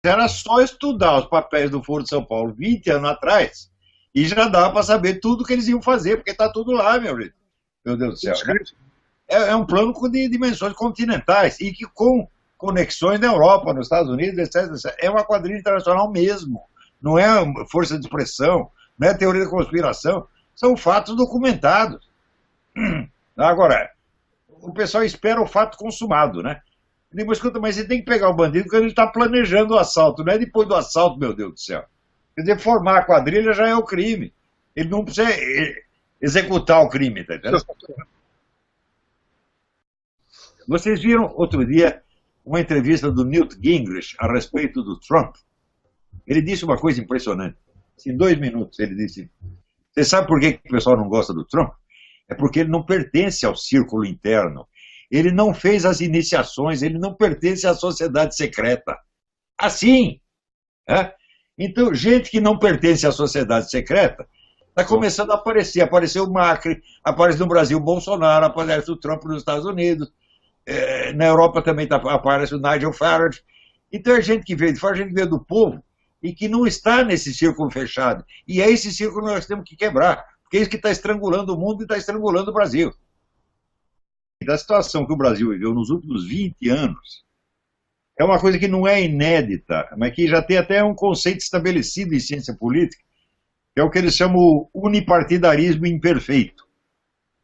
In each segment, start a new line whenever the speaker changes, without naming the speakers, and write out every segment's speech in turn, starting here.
Era só estudar os papéis do Foro de São Paulo 20 anos atrás e já dava para saber tudo que eles iam fazer, porque está tudo lá, meu Deus do céu. Né? É um plano de dimensões continentais e que com conexões na Europa, nos Estados Unidos, etc, etc. É uma quadrilha internacional mesmo. Não é força de expressão, não é teoria da conspiração. São fatos documentados. Agora, o pessoal espera o fato consumado, né? Depois, escuta, mas você tem que pegar o bandido quando ele está planejando o assalto, não é depois do assalto, meu Deus do céu. Quer dizer, formar a quadrilha já é o crime. Ele não precisa executar o crime, tá entendendo? Vocês viram outro dia uma entrevista do Newt Gingrich a respeito do Trump? Ele disse uma coisa impressionante. Em 2 minutos ele disse: você sabe por que o pessoal não gosta do Trump? É porque ele não pertence ao círculo interno. Ele não fez as iniciações, ele não pertence à sociedade secreta. Assim. É? Então, gente que não pertence à sociedade secreta está começando a aparecer. Apareceu o Macri, aparece no Brasil o Bolsonaro, aparece o Trump nos Estados Unidos. Na Europa também aparece o Nigel Farage. Então é gente que veio de fora, gente que veio do povo e que não está nesse círculo fechado. E é esse círculo que nós temos que quebrar, porque é isso que está estrangulando o mundo e está estrangulando o Brasil. Da situação que o Brasil viveu nos últimos 20 anos, é uma coisa que não é inédita, mas que já tem até um conceito estabelecido em ciência política, que é o que eles chamam o unipartidarismo imperfeito.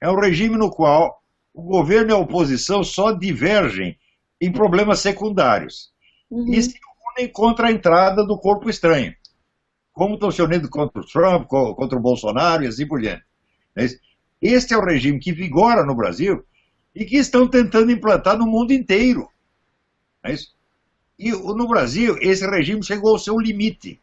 É um regime no qual o governo e a oposição só divergem em problemas secundários. E se unem contra a entrada do corpo estranho. Como estão se unindo contra o Trump, contra o Bolsonaro e assim por diante. Este é o regime que vigora no Brasil e que estão tentando implantar no mundo inteiro. E no Brasil, esse regime chegou ao seu limite.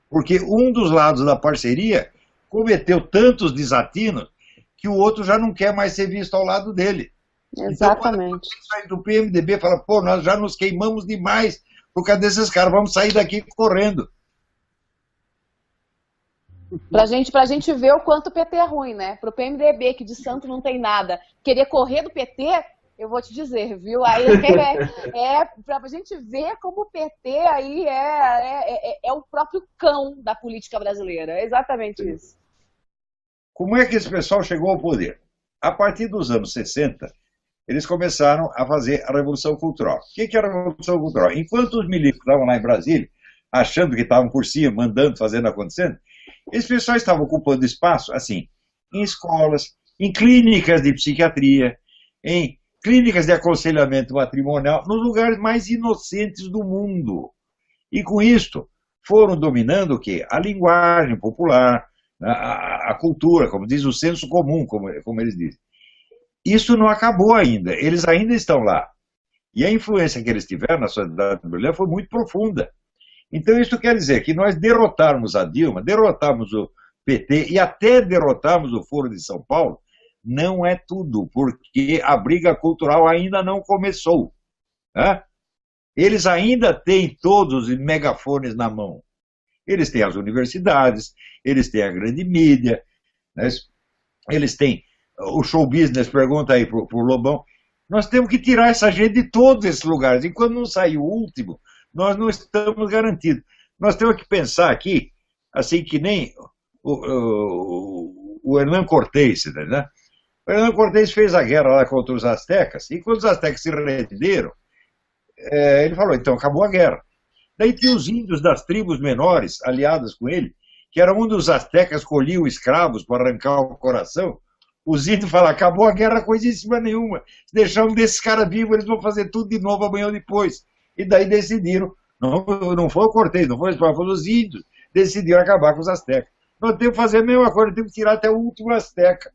Porque um dos lados da parceria cometeu tantos desatinos que o outro já não quer mais ser visto ao lado dele.
Exatamente.
Então, quando sai do PMDB, fala, pô, nós já nos queimamos demais por causa desses caras, vamos sair daqui correndo.
Pra gente ver o quanto o PT é ruim, né? Pro PMDB, que de santo não tem nada, querer correr do PT, eu vou te dizer, viu? Aí pra gente ver como o PT aí é o próprio cão da política brasileira. É exatamente isso.
Como é que esse pessoal chegou ao poder? A partir dos anos 60, eles começaram a fazer a Revolução Cultural. O que é a Revolução Cultural? Enquanto os milicos estavam lá em Brasília, achando que estavam por cima, mandando, fazendo, acontecendo, esses pessoal estavam ocupando espaço, assim, em escolas, em clínicas de psiquiatria, em clínicas de aconselhamento matrimonial, nos lugares mais inocentes do mundo. E com isto, foram dominando o quê? A linguagem popular, a cultura, como diz o senso comum, como eles dizem. Isso não acabou ainda, eles ainda estão lá. E a influência que eles tiveram na sociedade brasileira foi muito profunda. Então, isso quer dizer que nós derrotarmos a Dilma, derrotarmos o PT e até derrotarmos o Foro de São Paulo, não é tudo, porque a briga cultural ainda não começou. Né? Eles ainda têm todos os megafones na mão. Eles têm as universidades, eles têm a grande mídia, né? Eles têm o show business, pergunta aí para o Lobão. Nós temos que tirar essa gente de todos esses lugares. E quando não sair o último, nós não estamos garantidos. Nós temos que pensar aqui, assim que nem o Hernán Cortés, né? O Hernán Cortés fez a guerra lá contra os astecas, e quando os astecas se renderam, ele falou, então acabou a guerra. Daí tinha os índios das tribos menores, aliadas com ele, que era onde os astecas colhiam escravos para arrancar o coração. Os índios falaram, acabou a guerra, coisíssima nenhuma. Se deixarmos desses caras vivos, eles vão fazer tudo de novo amanhã ou depois. E daí decidiram, não foi o Cortés, não foi os índios, decidiram acabar com os astecas. Nós temos que fazer a mesma coisa, temos que tirar até o último asteca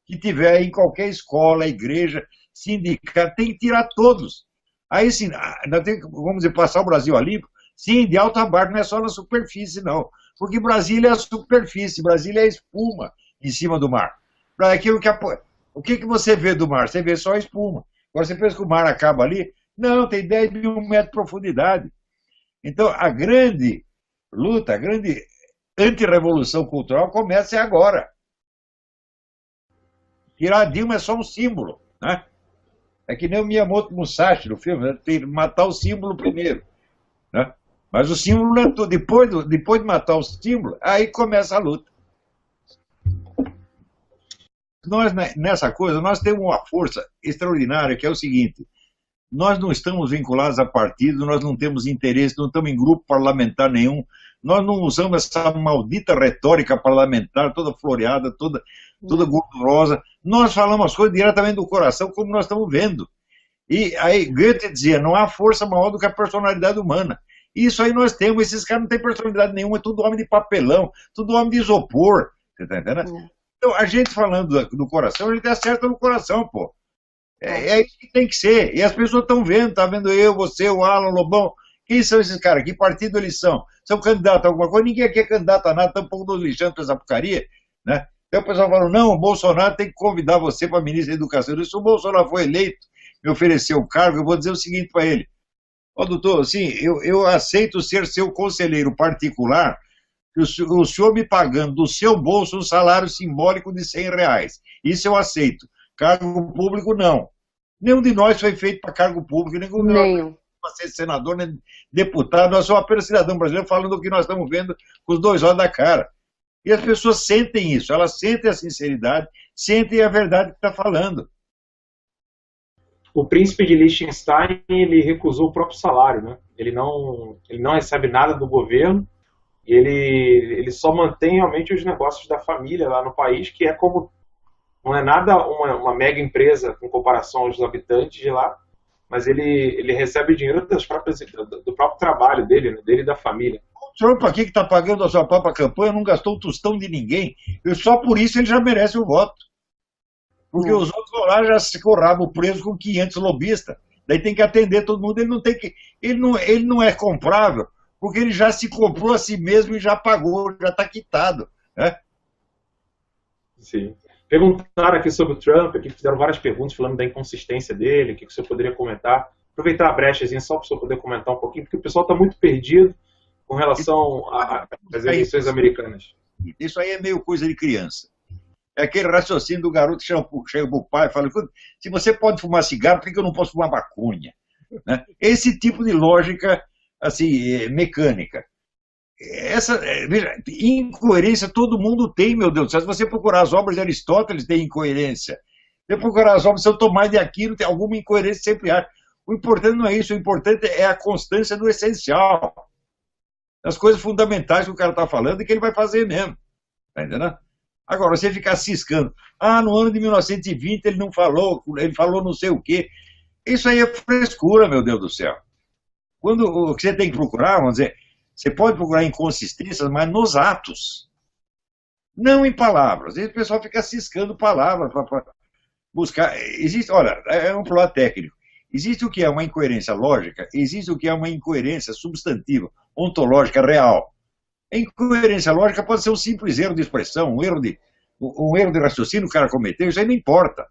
que tiver em qualquer escola, igreja, sindicato, tem que tirar todos. Aí sim, nós temos que, vamos dizer, passar o Brasil a limpo. Sim, de alta mar, não é só na superfície, não. Porque Brasília é a superfície, Brasília é a espuma em cima do mar. Para aquilo que o que você vê do mar? Você vê só a espuma. Agora você pensa que o mar acaba ali? Não, tem 10 mil metros de profundidade. Então, a grande luta, a grande antirrevolução cultural começa agora. Tirar a Dilma é só um símbolo, né? É que nem o Miyamoto Musashi no filme, né? Tem que matar o símbolo primeiro, né? Mas o símbolo é tudo. Depois de matar o símbolo, aí começa a luta. Nós, nessa coisa, nós temos uma força extraordinária, que é o seguinte: nós não estamos vinculados a partido, nós não temos interesse, não estamos em grupo parlamentar nenhum, nós não usamos essa maldita retórica parlamentar, toda floreada, toda gordurosa. Nós falamos as coisas diretamente do coração, como nós estamos vendo. E aí Goethe dizia, não há força maior do que a personalidade humana. Isso aí nós temos, esses caras não têm personalidade nenhuma, é tudo homem de papelão, tudo homem de isopor. Você está entendendo? Então, a gente falando do coração, a gente acerta no coração, pô. É isso que tem que ser. E as pessoas estão vendo, tá vendo eu, você, o Alan, o Lobão. Quem são esses caras? Que partido eles são? São candidatos a alguma coisa? Ninguém aqui é candidato a nada, tampouco nos lixando para essa porcaria, né? Então o pessoal falou, não, o Bolsonaro tem que convidar você para ministro da Educação. Eu disse, se o Bolsonaro foi eleito, me ofereceu o cargo, eu vou dizer o seguinte para ele. Ó, doutor, assim, eu aceito ser seu conselheiro particular, o senhor me pagando do seu bolso um salário simbólico de R$100. Isso eu aceito. Cargo público, não. Nenhum de nós foi feito para cargo público, nenhum de nós para ser senador, nem deputado. Nós somos apenas cidadão brasileiro falando do que nós estamos vendo com os dois olhos da cara. E as pessoas sentem isso, elas sentem a sinceridade, sentem a verdade que está falando.
O príncipe de Liechtenstein, ele recusou o próprio salário, né? Ele não recebe nada do governo, e ele só mantém realmente os negócios da família lá no país, que é como, não é nada uma mega empresa com comparação aos habitantes de lá, mas ele recebe dinheiro do próprio trabalho dele, né? Dele e da família.
O Trump aqui que está pagando a sua própria campanha não gastou um tostão de ninguém, e só por isso ele já merece o voto. Porque os outros lá já se corravam preso com 500 lobistas. Daí tem que atender todo mundo. Ele não é comprável, porque ele já se comprou a si mesmo e já pagou, já está quitado. Né?
Sim. Perguntaram aqui sobre o Trump, aqui fizeram várias perguntas falando da inconsistência dele, o que o senhor poderia comentar. Aproveitar a brechazinha só para o senhor poder comentar um pouquinho, porque o pessoal está muito perdido com relação às eleições americanas.
Isso aí é meio coisa de criança. É aquele raciocínio do garoto que chega para o pai e fala, se você pode fumar cigarro, por que eu não posso fumar maconha? Né? Esse tipo de lógica assim, mecânica. Veja, incoerência todo mundo tem, meu Deus do céu. Se você procurar as obras de Aristóteles, tem incoerência. Se você procurar as obras de São Tomás de Aquino, tem alguma incoerência sempre há. O importante não é isso, o importante é a constância do essencial. As coisas fundamentais que o cara está falando e que ele vai fazer mesmo. Está entendendo? Agora, você ficar ciscando, no ano de 1920 ele não falou, ele falou não sei o quê. Isso aí é frescura, meu Deus do céu. Quando o que você tem que procurar, vamos dizer, você pode procurar inconsistências, mas nos atos. Não em palavras. O pessoal fica ciscando palavras para buscar. Existe, olha, é um problema técnico. Existe o que é uma incoerência lógica, existe o que é uma incoerência substantiva, ontológica, real. A incoerência lógica pode ser um simples erro de expressão, um erro de raciocínio que o cara cometeu, isso aí não importa.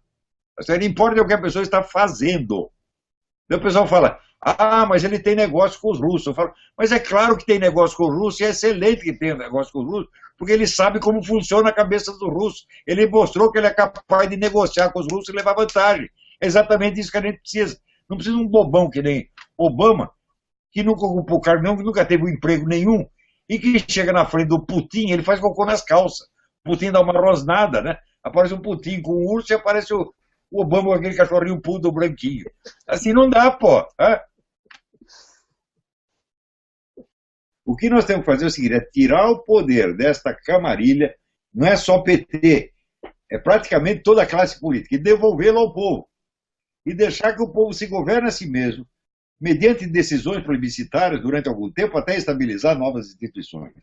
Isso aí não importa o que a pessoa está fazendo. Então o pessoal fala, mas ele tem negócio com os russos. Eu falo, mas é claro que tem negócio com os russos, e é excelente que tem negócio com os russos, porque ele sabe como funciona a cabeça dos russos. Ele mostrou que ele é capaz de negociar com os russos e levar vantagem. É exatamente isso que a gente precisa. Não precisa de um bobão que nem Obama, que nunca ocupou cargo nenhum, que nunca teve um emprego nenhum, e que chega na frente do Putin, ele faz cocô nas calças. O Putin dá uma rosnada, né? Aparece um Putin com um urso e aparece o Obama com aquele cachorrinho pudo branquinho. Assim não dá, pô. O que nós temos que fazer é o seguinte, é tirar o poder desta camarilha, não é só PT, é praticamente toda a classe política, e devolvê-la ao povo. E deixar que o povo se governe a si mesmo, mediante decisões plebiscitárias durante algum tempo, até estabilizar novas instituições.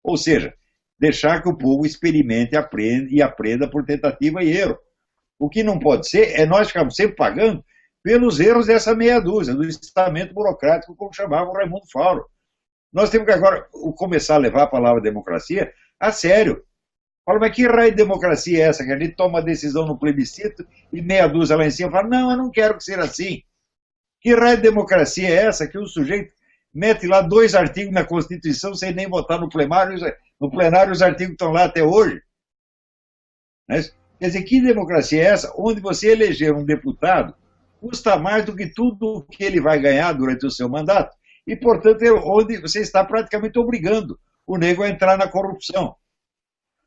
Ou seja, deixar que o povo experimente e aprenda por tentativa e erro. O que não pode ser é nós ficarmos sempre pagando pelos erros dessa meia dúzia, do estamento burocrático, como chamava o Raimundo Fauro. Nós temos que agora começar a levar a palavra democracia a sério. Fala, mas que raio de democracia é essa? Que a gente toma a decisão no plebiscito e meia dúzia lá em cima fala, não, eu não quero que seja assim. Que raio de democracia é essa que o sujeito mete lá 2 artigos na Constituição sem nem votar no plenário os artigos estão lá até hoje? Quer dizer, que democracia é essa onde você eleger um deputado custa mais do que tudo que ele vai ganhar durante o seu mandato e, portanto, é onde você está praticamente obrigando o nego a entrar na corrupção.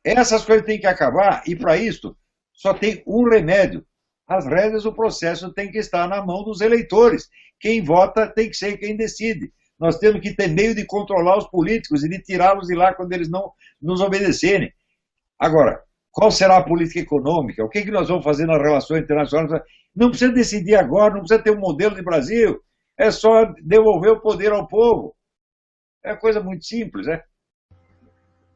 Essas coisas têm que acabar, e para isso só tem um remédio. As rédeas do processo têm que estar na mão dos eleitores. Quem vota tem que ser quem decide. Nós temos que ter meio de controlar os políticos e de tirá-los de lá quando eles não nos obedecerem. Agora, qual será a política econômica? O que nós vamos fazer nas relações internacionais? Não precisa decidir agora, não precisa ter um modelo de Brasil. É só devolver o poder ao povo. É coisa muito simples, né?